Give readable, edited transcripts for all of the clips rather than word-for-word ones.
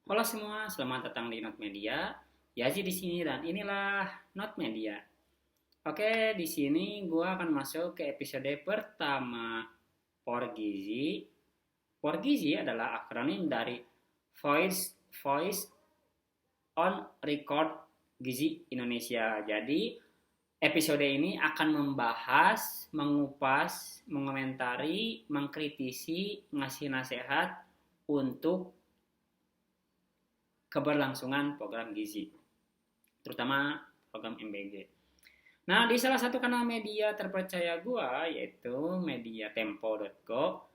Halo semua, selamat datang di Not Media. Yazi di sini dan inilah Not Media. Oke, di sini gua akan masuk ke episode pertama Porgizi. Porgizi adalah akronim dari Voice on Record Gizi Indonesia. Jadi, episode ini akan membahas, mengupas, mengomentari, mengkritisi, ngasih nasihat untuk keberlangsungan program gizi, terutama program MBG. Nah, di salah satu kanal media terpercaya gua yaitu mediatempo.co,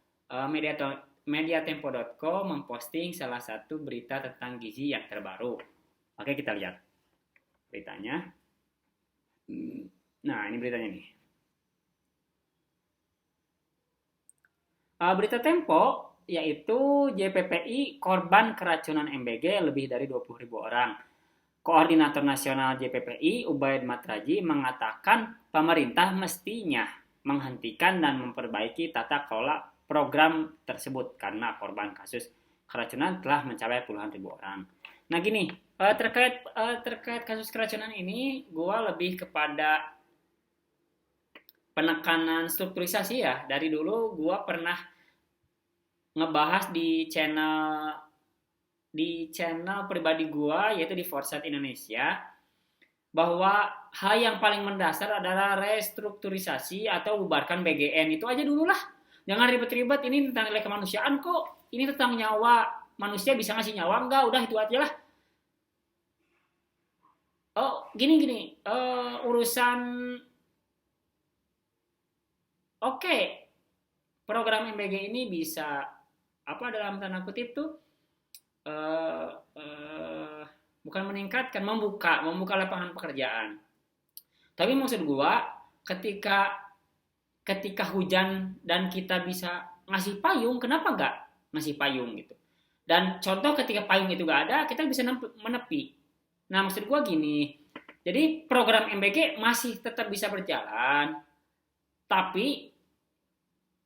mediatempo.co memposting salah satu berita tentang gizi yang terbaru. Oke, kita lihat beritanya. Nah, ini beritanya nih. Berita Tempo yaitu JPPI korban keracunan MBG lebih dari 20.000 orang. Koordinator Nasional JPPI Ubaid Matraji mengatakan pemerintah mestinya menghentikan dan memperbaiki tata kelola program tersebut karena korban kasus keracunan telah mencapai puluhan ribu orang. Nah gini, terkait kasus keracunan ini, gue lebih kepada penekanan strukturisasi ya. Dari dulu gue pernah ngebahas di channel pribadi gua yaitu di Foresight Indonesia bahwa hal yang paling mendasar adalah restrukturisasi atau bubarkan BGN. Itu aja dulu lah. Jangan ribet-ribet, ini tentang nilai kemanusiaan kok. Ini tentang nyawa. Manusia bisa ngasih nyawa enggak? Udah itu aja lah. Oh, gini. Urusan oke. Program MBG ini bisa apa dalam tanda kutip tuh bukan meningkatkan, membuka lapangan pekerjaan. Tapi maksud gua ketika hujan dan kita bisa ngasih payung, kenapa nggak ngasih payung gitu? Dan contoh ketika payung itu nggak ada, kita bisa menepi. Nah maksud gua gini, jadi program MBG masih tetap bisa berjalan, tapi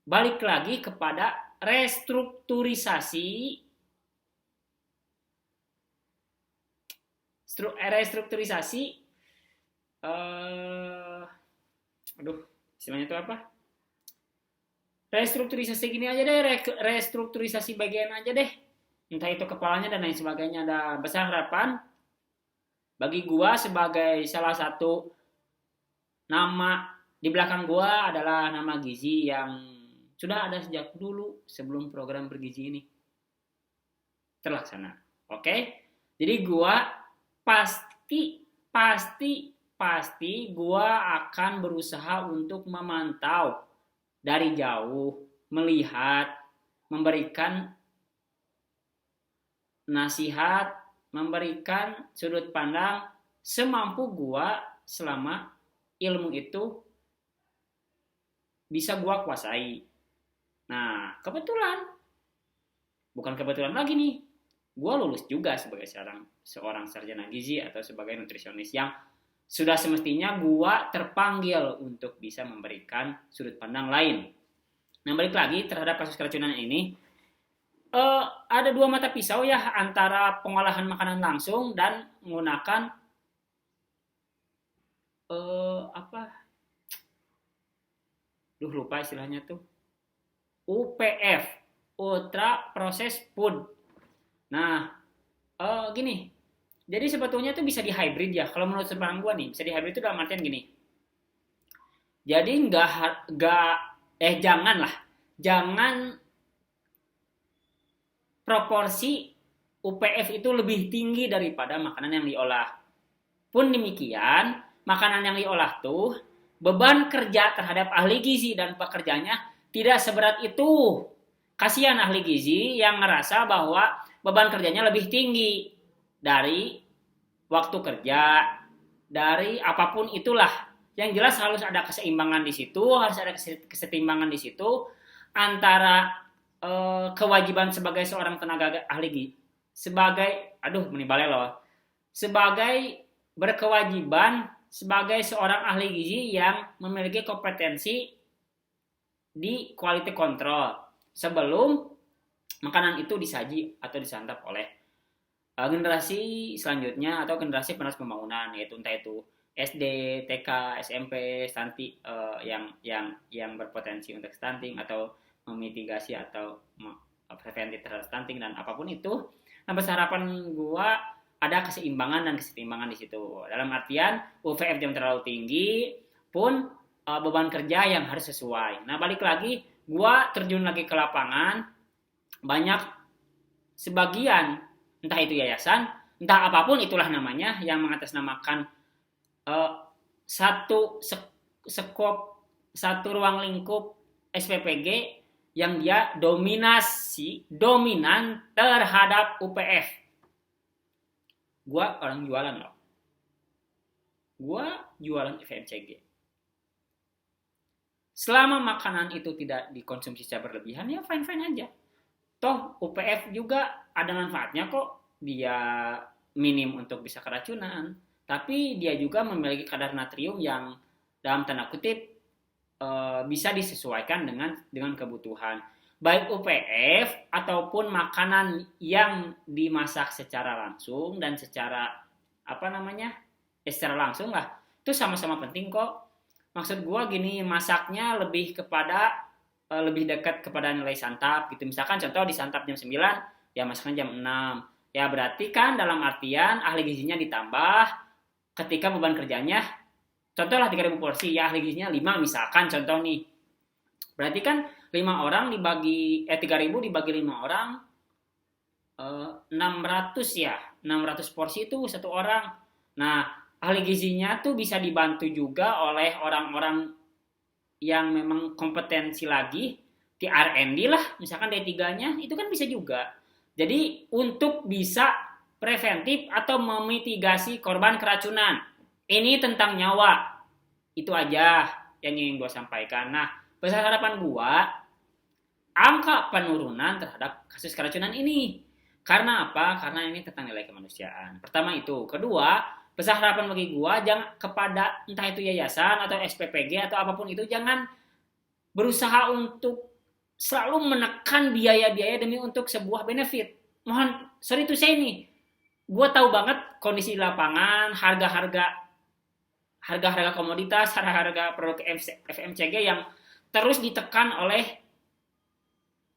balik lagi kepada restrukturisasi istilahnya itu apa? Restrukturisasi gini aja deh, restrukturisasi bagian aja deh. Entah itu kepalanya dan lain sebagainya. Ada besar harapan bagi gua sebagai salah satu nama di belakang gua adalah nama gizi yang sudah ada sejak dulu sebelum program bergizi ini terlaksana. Oke? Jadi gua pasti gua akan berusaha untuk memantau dari jauh, melihat, memberikan nasihat, memberikan sudut pandang semampu gua selama ilmu itu bisa gua kuasai. Nah, bukan kebetulan lagi nih, gue lulus juga sebagai seorang sarjana gizi atau sebagai nutrisionis yang sudah semestinya gue terpanggil untuk bisa memberikan sudut pandang lain. Nah balik lagi terhadap kasus keracunan ini, ada dua mata pisau ya antara pengolahan makanan langsung dan menggunakan lupa istilahnya tuh, UPF, Ultra Processed Food. Nah, gini. Jadi sebetulnya itu bisa di hybrid ya. Kalau menurut sepanjang gua nih, bisa di hybrid itu dalam artian gini. Jadi jangan proporsi UPF itu lebih tinggi daripada makanan yang diolah. Pun demikian, makanan yang diolah tuh beban kerja terhadap ahli gizi dan pekerjanya tidak seberat itu. Kasihan ahli gizi yang ngerasa bahwa beban kerjanya lebih tinggi dari waktu kerja, dari apapun itulah. Yang jelas harus ada keseimbangan di situ, harus ada kesetimbangan di situ antara kewajiban sebagai seorang tenaga ahli gizi, sebagai berkewajiban sebagai seorang ahli gizi yang memiliki kompetensi di quality control sebelum makanan itu disaji atau disantap oleh generasi selanjutnya atau generasi penerus pembangunan, yaitu entah itu SD, TK, SMP, stunting, yang berpotensi untuk stunting atau memitigasi atau preventif terhadap stunting dan apapun itu. Nah, besar harapan gua ada keseimbangan dan kesetimbangan di situ. Dalam artian UVF yang terlalu tinggi pun beban kerja yang harus sesuai. Nah, balik lagi, gua terjun lagi ke lapangan, banyak sebagian, entah itu yayasan, entah apapun itulah namanya, yang mengatasnamakan satu skop, satu ruang lingkup SPPG yang dia dominan terhadap UPF. Gua orang jualan loh. Gua jualan FMCG. Selama makanan itu tidak dikonsumsi secara berlebihan, ya fine-fine aja. Toh UPF juga ada manfaatnya kok. Dia minim untuk bisa keracunan, tapi dia juga memiliki kadar natrium yang dalam tanda kutip bisa disesuaikan dengan kebutuhan. Baik UPF ataupun makanan yang dimasak secara langsung dan secara secara langsung lah, itu sama-sama penting kok. Maksud gue gini, masaknya lebih dekat kepada nilai santap gitu. Misalkan contoh disantap jam 9, ya masaknya jam 6. Ya berarti kan dalam artian ahli gizinya ditambah ketika beban kerjanya, contoh lah 3.000 porsi, ya ahli gizinya 5 misalkan contoh nih. Berarti kan 5 orang dibagi 3.000 dibagi 5 orang 600 ya. 600 porsi itu satu orang. Nah, ahli gizinya tuh bisa dibantu juga oleh orang-orang yang memang kompetensi lagi di R&D lah, misalkan D3-nya itu kan bisa juga. Jadi untuk bisa preventif atau memitigasi korban keracunan. Ini tentang nyawa. Itu aja yang ingin gue sampaikan. Nah, besar harapan gue, angka penurunan terhadap kasus keracunan ini. Karena apa? Karena ini tentang nilai kemanusiaan. Pertama itu. Kedua, besar harapan bagi gue, jangan kepada entah itu yayasan atau SPPG atau apapun itu, jangan berusaha untuk selalu menekan biaya-biaya demi untuk sebuah benefit. Mohon, sorry to say nih, gue tahu banget kondisi di lapangan, harga-harga komoditas, harga-harga produk FMCG yang terus ditekan oleh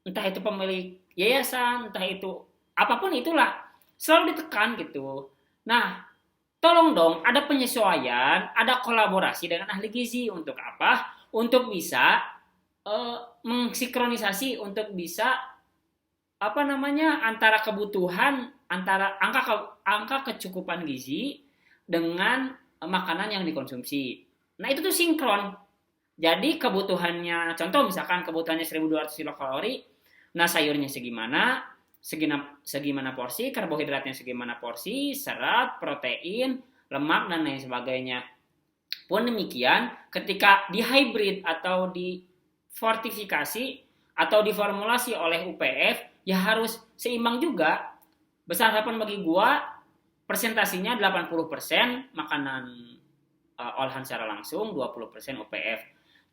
entah itu pemilik yayasan, entah itu apapun itulah, selalu ditekan gitu. Nah, tolong dong ada penyesuaian, ada kolaborasi dengan ahli gizi. Untuk apa? Untuk bisa mensinkronisasi, untuk bisa antara kebutuhan, antara angka kecukupan gizi dengan makanan yang dikonsumsi. Nah, itu tuh sinkron. Jadi kebutuhannya, contoh misalkan kebutuhannya 1.200 kilokalori, nah sayurnya segimana porsi, karbohidratnya segimana porsi, serat, protein, lemak, dan lain sebagainya. Pun demikian, ketika di hybrid atau di fortifikasi atau diformulasi oleh UPF, ya harus seimbang juga. Besar harapan bagi gua, presentasinya 80% makanan olahan secara langsung, 20% UPF.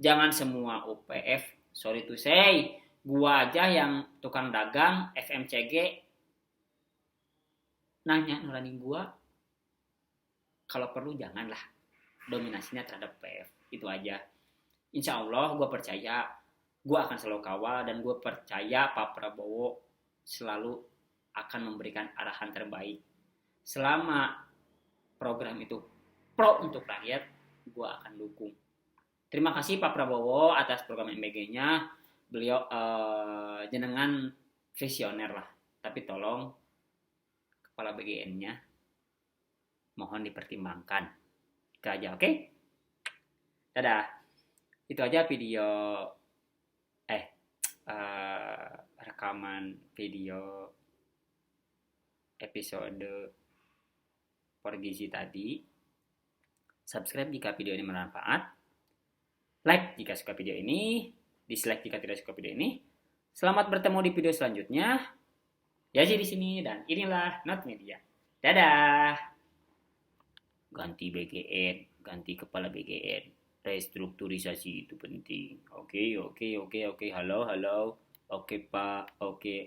Jangan semua UPF, sorry to say, gua aja yang tukang dagang FMCG nanya nulanin gua, kalau perlu janganlah dominasinya terhadap UPF. Itu aja. Insya Allah gue percaya gue akan selalu kawal, dan gue percaya Pak Prabowo selalu akan memberikan arahan terbaik. Selama program itu pro untuk rakyat, gue akan dukung. Terima kasih Pak Prabowo atas program MBG-nya. Beliau jenengan visioner lah, tapi tolong kepala BGN-nya mohon dipertimbangkan. Itu aja, oke? Dadah. Itu aja video rekaman video episode Porgizi tadi. Subscribe jika video ini bermanfaat. Like jika suka video ini, dislike jika tidak suka video ini. Selamat bertemu di video selanjutnya. Yazi di sini, dan inilah Not Media. Dadah. Ganti BGN, ganti kepala BGN. Restrukturisasi itu penting. Oke. Halo. Oke, Pak. Oke.